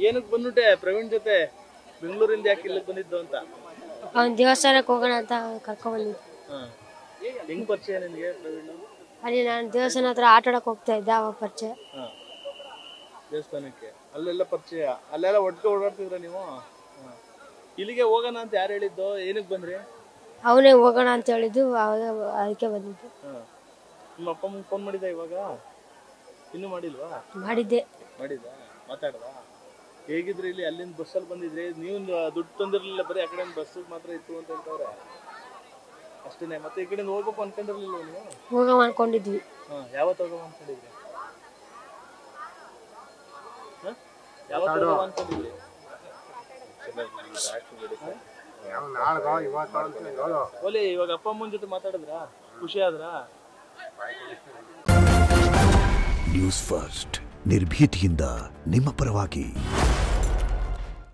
ಏನಕ್ಕೆ ಬಂದ್ಬಿಟ್ಟೆ ಪ್ರವೀಣ್ ಜೊತೆ ಬೆಂಗಳೂರಿಂದ ಯಾಕೆ ಇಲ್ಲಿಗೆ ಬಂದಿದ್ದು ಅಂತ? ಅವ್ನು ದೇವಸ್ಥಾನಕ್ಕೆ ಹೋಗೋಣ ಅಂತ ಕರ್ಕೊಂಡ್ ಬಂದಿದ್ದೆ. ಹೆಂಗ್ ಪರಿಚಯ ನಿನಗೆ ಪ್ರವೀಣ್? ಅಲ್ಲಿ ನಾನು ದೇವಸ್ಥಾನ ಹತ್ರ ಆಟ ಆಡಕ್ ಹೋಗ್ತಾ ಇದ್ದೆ, ಅವಾಗ ಪರಿಚಯ. ದೇವಸ್ಥಾನಕ್ಕೆ ಅಲ್ಲೆಲ್ಲ ಪರಿಚಯ, ಅಲ್ಲೆಲ್ಲ ಒಟ್ಟಿಗೆ ಓಡಾಡ್ತಿದ್ರ ನೀವು? ಇಲ್ಲಿಗೆ ಹೋಗೋಣ ಅಂತ ಯಾರು ಹೇಳಿದ್ದು? ಏನಕ್ಕೆ ಬಂದ್ರಿ? ಅವನೇ ಹೋಗೋಣ ಅಂತ ಹೇಳಿದ್ದು, ಅವಾಗ ಅದಕ್ಕೆ ಬಂದಿದ್ದು. ನಿಮ್ಮ ಅಪ್ಪ ಅಮ್ಮಂಗೆ ಫೋನ್ ಮಾಡಿದ ಇವಾಗ? ಇನ್ನೂ ಮಾಡಿಲ್ವಾ? ಮಾಡಿದ್ದೆ. ಮಾಡಿದ? ಮಾತಾಡ್ದ? ಹೇಗಿದ್ರಿ ಇಲ್ಲಿ? ಅಲ್ಲಿಂದ ಬಸ್ಸಲ್ಲಿ ಬಂದಿದ್ರಿ, ನೀವು ದುಡ್ಡು ತಂದಿರ್ಲಿಲ್ಲ, ಬರೀ ಆ ಕಡೆ ಬಸ್ ಮಾತ್ರ ಇತ್ತು ಅಂತ ಹೇಳ್ತಾವ್ರೆ. ಅಷ್ಟೇನೆ? ಮತ್ತೆ ಈ ಕಡೆ ಹೋಗ್ಬೇಕು ಅನ್ಕೊಂಡಿರ್ಲಿಲ್ಲ ನೀವು? ಹೋಗವ ಅನ್ಕೊಂಡಿದ್ವಿ. ಯಾವತ್ತು ಹೋಗವ ಅನ್ಕೊಂಡಿದ್ರಿ? ಯಾವತ್ತು ಹೋಗವ ಅನ್ಕೊಂಡಿದ್ರಿ? ಓಲಿ ಇವಾಗ ಅಪ್ಪ ಅಮ್ಮನ ಜೊತೆ ಮಾತಾಡಿದ್ರ? ಖುಷಿ ಆದ್ರ? ನ್ಯೂಸ್ ಫಸ್ಟ್ ನಿರ್ಭೀತಿಯಿಂದ ನಿಮ್ಮ ಪರವಾಗಿ.